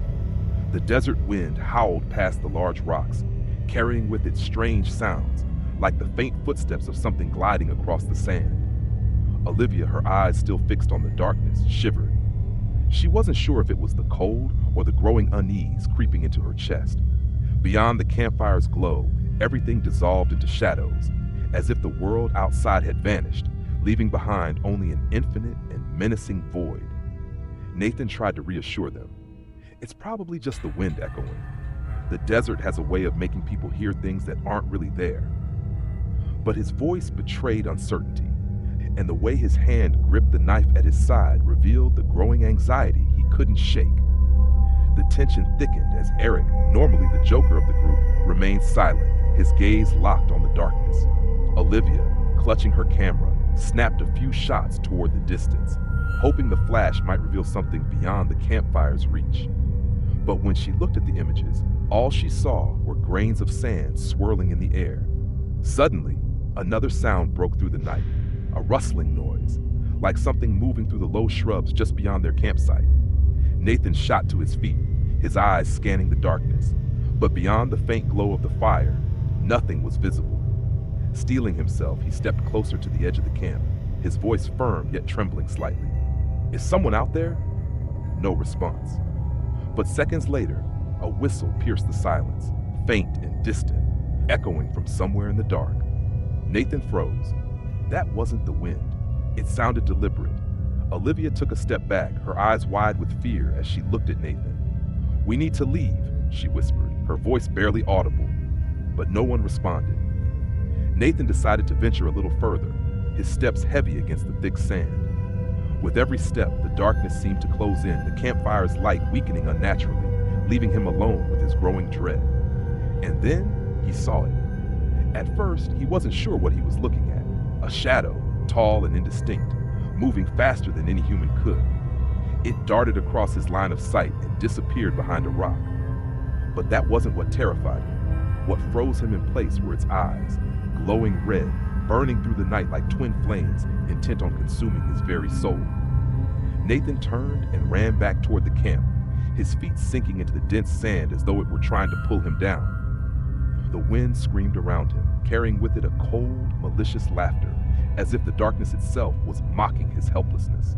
The desert wind howled past the large rocks, carrying with it strange sounds, like the faint footsteps of something gliding across the sand. Olivia, her eyes still fixed on the darkness, shivered. She wasn't sure if it was the cold or the growing unease creeping into her chest. Beyond the campfire's glow, everything dissolved into shadows, as if the world outside had vanished, leaving behind only an infinite and menacing void. Nathan tried to reassure them. It's probably just the wind echoing. The desert has a way of making people hear things that aren't really there. But his voice betrayed uncertainty, and the way his hand gripped the knife at his side revealed the growing anxiety he couldn't shake. The tension thickened as Eric, normally the joker of the group, remained silent, his gaze locked on the darkness. Olivia, clutching her camera, snapped a few shots toward the distance, hoping the flash might reveal something beyond the campfire's reach. But when she looked at the images, all she saw were grains of sand swirling in the air. Suddenly, another sound broke through the night, a rustling noise, like something moving through the low shrubs just beyond their campsite. Nathan shot to his feet, his eyes scanning the darkness, but beyond the faint glow of the fire, nothing was visible. Steeling himself, he stepped closer to the edge of the camp, his voice firm yet trembling slightly. "Is someone out there?" No response. But seconds later, a whistle pierced the silence, faint and distant, echoing from somewhere in the dark. Nathan froze. That wasn't the wind. It sounded deliberate. Olivia took a step back, her eyes wide with fear as she looked at Nathan. "We need to leave," she whispered, her voice barely audible. But no one responded. Nathan decided to venture a little further, his steps heavy against the thick sand. With every step, the darkness seemed to close in, the campfire's light weakening unnaturally, leaving him alone with his growing dread. And then he saw it. At first, he wasn't sure what he was looking at. A shadow, tall and indistinct, moving faster than any human could. It darted across his line of sight and disappeared behind a rock. But that wasn't what terrified him. What froze him in place were its eyes, glowing red, burning through the night like twin flames, intent on consuming his very soul. Nathan turned and ran back toward the camp, his feet sinking into the dense sand as though it were trying to pull him down. The wind screamed around him, carrying with it a cold, malicious laughter, as if the darkness itself was mocking his helplessness.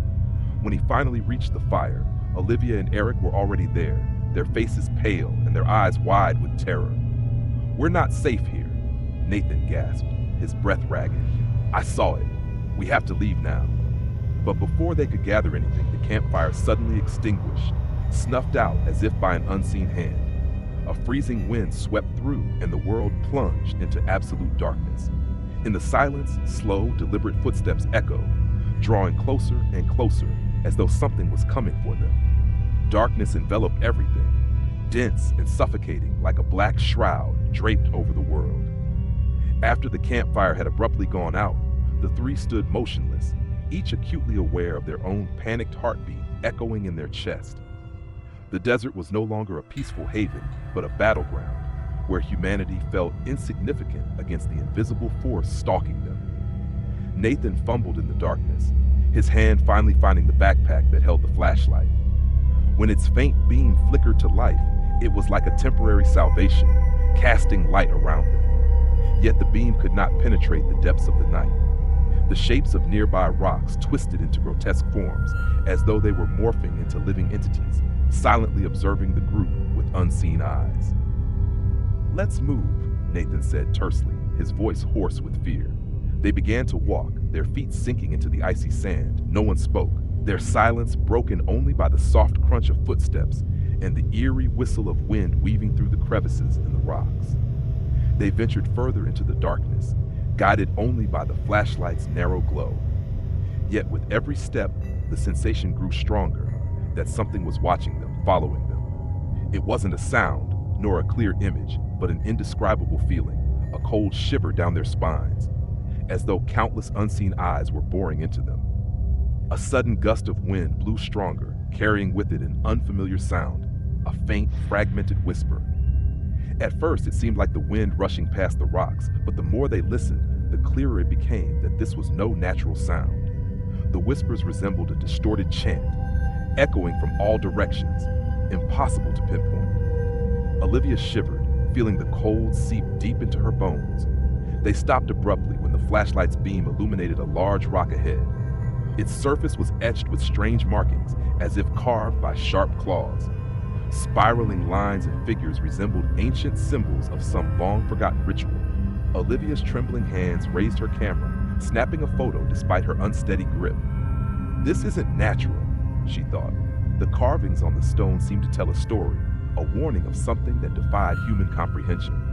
When he finally reached the fire, Olivia and Eric were already there, their faces pale and their eyes wide with terror. "We're not safe here," Nathan gasped, his breath ragged. "I saw it. We have to leave now." But before they could gather anything, the campfire suddenly extinguished, snuffed out as if by an unseen hand. A freezing wind swept through and the world plunged into absolute darkness. In the silence, slow, deliberate footsteps echoed, drawing closer and closer as though something was coming for them. Darkness enveloped everything, dense and suffocating like a black shroud draped over the world. After the campfire had abruptly gone out, the three stood motionless, each acutely aware of their own panicked heartbeat echoing in their chest. The desert was no longer a peaceful haven, but a battleground, where humanity felt insignificant against the invisible force stalking them. Nathan fumbled in the darkness, his hand finally finding the backpack that held the flashlight. When its faint beam flickered to life, it was like a temporary salvation, casting light around them. Yet the beam could not penetrate the depths of the night. The shapes of nearby rocks twisted into grotesque forms, as though they were morphing into living entities, silently observing the group with unseen eyes. "Let's move," Nathan said tersely, his voice hoarse with fear. They began to walk, their feet sinking into the icy sand. No one spoke, their silence broken only by the soft crunch of footsteps and the eerie whistle of wind weaving through the crevices in the rocks. They ventured further into the darkness, guided only by the flashlight's narrow glow. Yet with every step, the sensation grew stronger, that something was watching them, following them. It wasn't a sound, nor a clear image, but an indescribable feeling, a cold shiver down their spines, as though countless unseen eyes were boring into them. A sudden gust of wind blew stronger, carrying with it an unfamiliar sound, a faint, fragmented whisper. At first, it seemed like the wind rushing past the rocks, but the more they listened, the clearer it became that this was no natural sound. The whispers resembled a distorted chant, echoing from all directions, impossible to pinpoint. Olivia shivered, feeling the cold seep deep into her bones. They stopped abruptly when the flashlight's beam illuminated a large rock ahead. Its surface was etched with strange markings, as if carved by sharp claws. Spiraling lines and figures resembled ancient symbols of some long-forgotten ritual. Olivia's trembling hands raised her camera, snapping a photo despite her unsteady grip. This isn't natural, she thought. The carvings on the stone seemed to tell a story, a warning of something that defied human comprehension.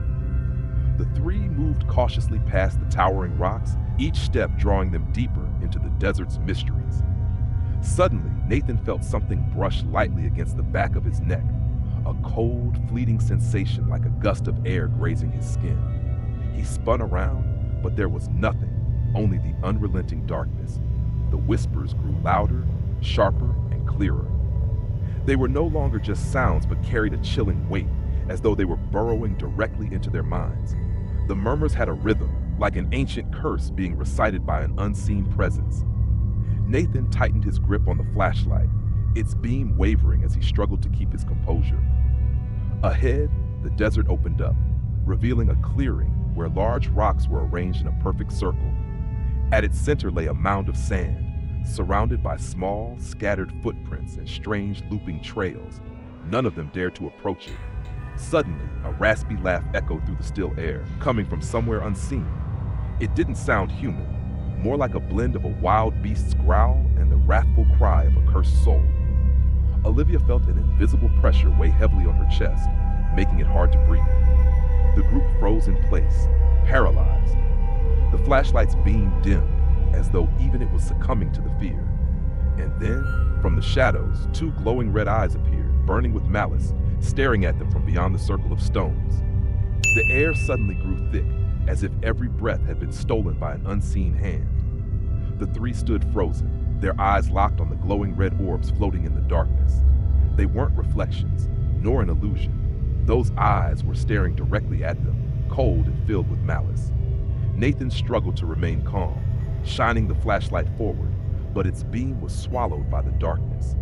The three moved cautiously past the towering rocks, each step drawing them deeper into the desert's mysteries. Suddenly, Nathan felt something brush lightly against the back of his neck, a cold, fleeting sensation like a gust of air grazing his skin. He spun around, but there was nothing, only the unrelenting darkness. The whispers grew louder, sharper, and clearer. They were no longer just sounds, but carried a chilling weight, as though they were burrowing directly into their minds. The murmurs had a rhythm, like an ancient curse being recited by an unseen presence. Nathan tightened his grip on the flashlight, its beam wavering as he struggled to keep his composure. Ahead, the desert opened up, revealing a clearing where large rocks were arranged in a perfect circle. At its center lay a mound of sand, surrounded by small, scattered footprints and strange looping trails. None of them dared to approach it. Suddenly, a raspy laugh echoed through the still air, coming from somewhere unseen. It didn't sound human, more like a blend of a wild beast's growl and the wrathful cry of a cursed soul. Olivia felt an invisible pressure weigh heavily on her chest, making it hard to breathe. The group froze in place, paralyzed. The flashlight's beam dimmed, as though even it was succumbing to the fear. And then, from the shadows, two glowing red eyes appeared, burning with malice, staring at them from beyond the circle of stones. The air suddenly grew thick, as if every breath had been stolen by an unseen hand. The three stood frozen, their eyes locked on the glowing red orbs floating in the darkness. They weren't reflections, nor an illusion. Those eyes were staring directly at them, cold and filled with malice. Nathan struggled to remain calm, shining the flashlight forward, but its beam was swallowed by the darkness.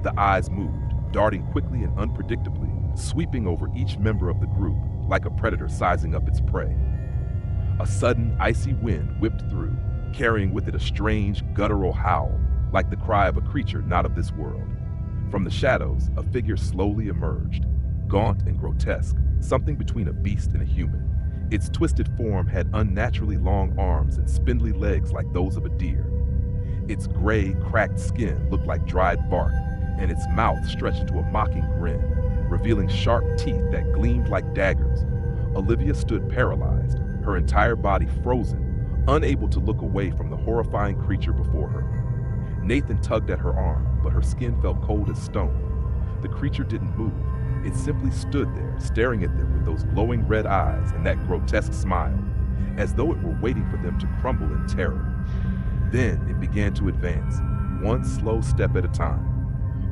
The eyes moved, darting quickly and unpredictably, sweeping over each member of the group, like a predator sizing up its prey. A sudden, icy wind whipped through, carrying with it a strange, guttural howl, like the cry of a creature not of this world. From the shadows, a figure slowly emerged, gaunt and grotesque, something between a beast and a human. Its twisted form had unnaturally long arms and spindly legs like those of a deer. Its gray, cracked skin looked like dried bark, and its mouth stretched into a mocking grin, revealing sharp teeth that gleamed like daggers. Olivia stood paralyzed, her entire body frozen, unable to look away from the horrifying creature before her. Nathan tugged at her arm, but her skin felt cold as stone. The creature didn't move. It simply stood there, staring at them with those glowing red eyes and that grotesque smile, as though it were waiting for them to crumble in terror. Then it began to advance, one slow step at a time.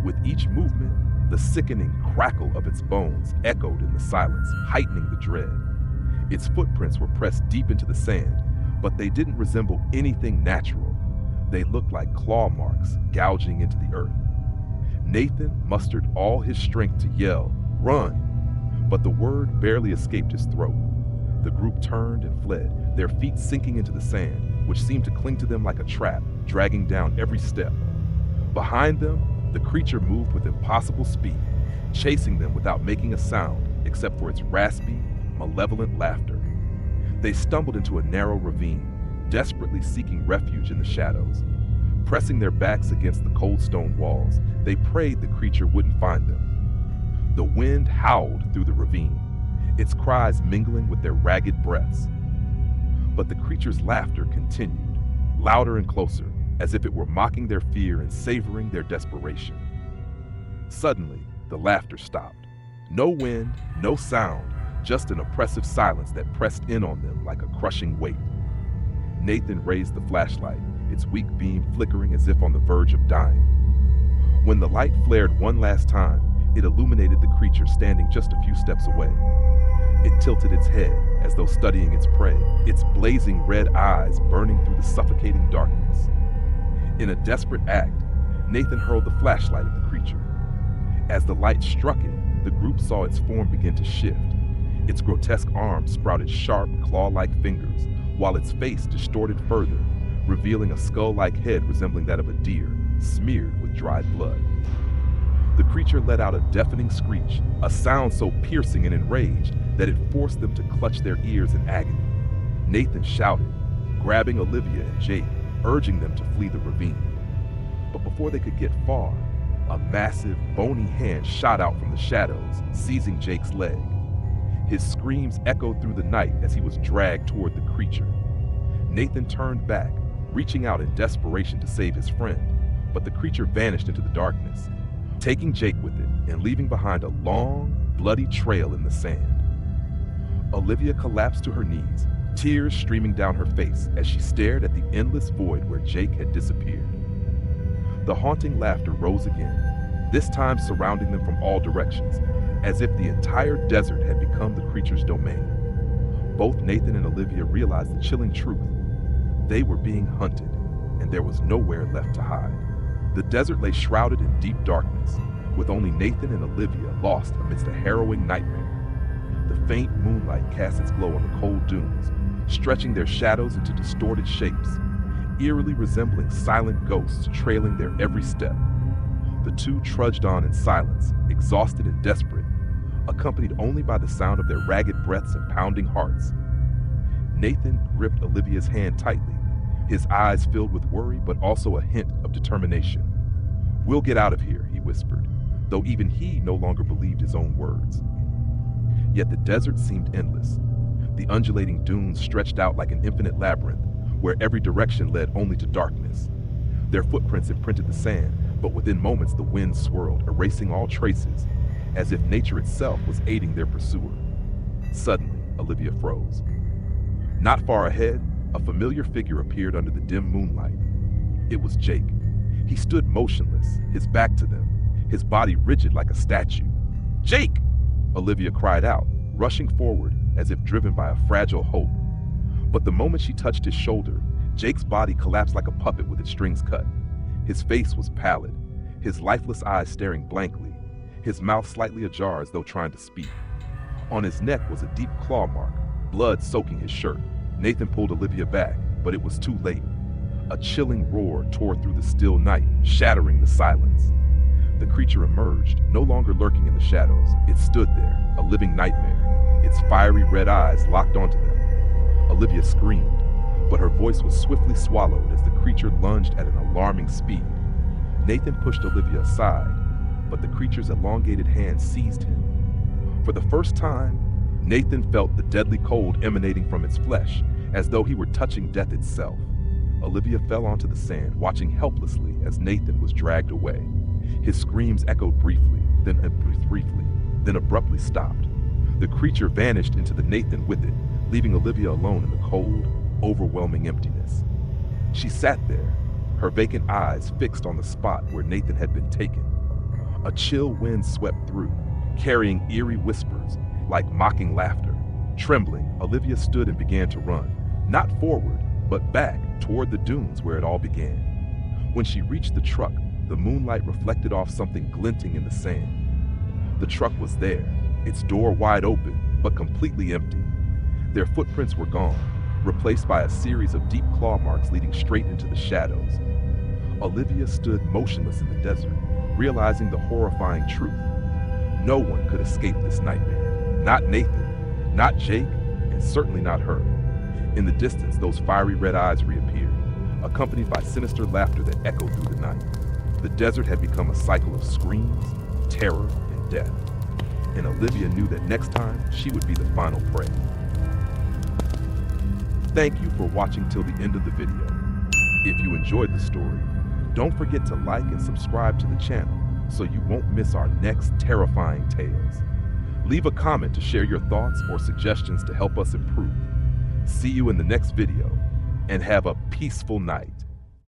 With each movement, the sickening crackle of its bones echoed in the silence, heightening the dread. Its footprints were pressed deep into the sand, but they didn't resemble anything natural. They looked like claw marks gouging into the earth. Nathan mustered all his strength to yell, "Run!" But the word barely escaped his throat. The group turned and fled, their feet sinking into the sand, which seemed to cling to them like a trap, dragging down every step. Behind them, the creature moved with impossible speed, chasing them without making a sound except for its raspy, malevolent laughter. They stumbled into a narrow ravine, desperately seeking refuge in the shadows. Pressing their backs against the cold stone walls, they prayed the creature wouldn't find them. The wind howled through the ravine, its cries mingling with their ragged breaths. But the creature's laughter continued, louder and closer, as if it were mocking their fear and savoring their desperation. Suddenly, the laughter stopped. No wind, no sound, just an oppressive silence that pressed in on them like a crushing weight. Nathan raised the flashlight, its weak beam flickering as if on the verge of dying. When the light flared one last time, it illuminated the creature standing just a few steps away. It tilted its head as though studying its prey, its blazing red eyes burning through the suffocating darkness. In a desperate act, Nathan hurled the flashlight at the creature. As the light struck it, the group saw its form begin to shift. Its grotesque arms sprouted sharp, claw-like fingers, while its face distorted further, revealing a skull-like head resembling that of a deer, smeared with dried blood. The creature let out a deafening screech, a sound so piercing and enraged that it forced them to clutch their ears in agony. Nathan shouted, grabbing Olivia and Jake, urging them to flee the ravine. But before they could get far, a massive, bony hand shot out from the shadows, seizing Jake's leg. His screams echoed through the night as he was dragged toward the creature. Nathan turned back, reaching out in desperation to save his friend, but the creature vanished into the darkness, taking Jake with it and leaving behind a long, bloody trail in the sand. Olivia collapsed to her knees, tears streaming down her face as she stared at the endless void where Jake had disappeared. The haunting laughter rose again, this time surrounding them from all directions, as if the entire desert had become the creature's domain. Both Nathan and Olivia realized the chilling truth. They were being hunted, and there was nowhere left to hide. The desert lay shrouded in deep darkness, with only Nathan and Olivia lost amidst a harrowing nightmare. The faint moonlight cast its glow on the cold dunes, stretching their shadows into distorted shapes, eerily resembling silent ghosts trailing their every step. The two trudged on in silence, exhausted and desperate, accompanied only by the sound of their ragged breaths and pounding hearts. Nathan gripped Olivia's hand tightly, his eyes filled with worry but also a hint of determination. "We'll get out of here," he whispered, though even he no longer believed his own words. Yet the desert seemed endless. The undulating dunes stretched out like an infinite labyrinth, where every direction led only to darkness. Their footprints imprinted the sand, but within moments the wind swirled, erasing all traces, as if nature itself was aiding their pursuer. Suddenly, Olivia froze. Not far ahead, a familiar figure appeared under the dim moonlight. It was Jake. He stood motionless, his back to them, his body rigid like a statue. "Jake!" Olivia cried out, rushing forward as if driven by a fragile hope. But the moment she touched his shoulder, Jake's body collapsed like a puppet with its strings cut. His face was pallid, his lifeless eyes staring blankly, his mouth slightly ajar as though trying to speak. On his neck was a deep claw mark, blood soaking his shirt. Nathan pulled Olivia back, but it was too late. A chilling roar tore through the still night, shattering the silence. The creature emerged, no longer lurking in the shadows. It stood there, a living nightmare, its fiery red eyes locked onto them. Olivia screamed, but her voice was swiftly swallowed as the creature lunged at an alarming speed. Nathan pushed Olivia aside, but the creature's elongated hand seized him. For the first time, Nathan felt the deadly cold emanating from its flesh, as though he were touching death itself. Olivia fell onto the sand, watching helplessly as Nathan was dragged away. His screams echoed briefly, then abruptly stopped. The creature vanished into the Nathan with it, leaving Olivia alone in the cold, overwhelming emptiness. She sat there, her vacant eyes fixed on the spot where Nathan had been taken. A chill wind swept through, carrying eerie whispers, like mocking laughter. Trembling, Olivia stood and began to run, not forward, but back toward the dunes where it all began. When she reached the truck, the moonlight reflected off something glinting in the sand. The truck was there, its door wide open, but completely empty. Their footprints were gone, replaced by a series of deep claw marks leading straight into the shadows. Olivia stood motionless in the desert, realizing the horrifying truth. No one could escape this nightmare. Not Nathan, not Jake, and certainly not her. In the distance, those fiery red eyes reappeared, accompanied by sinister laughter that echoed through the night. The desert had become a cycle of screams, terror, and death. And Olivia knew that next time, she would be the final prey. Thank you for watching till the end of the video. If you enjoyed the story, don't forget to like and subscribe to the channel so you won't miss our next terrifying tales. Leave a comment to share your thoughts or suggestions to help us improve. See you in the next video, and have a peaceful night.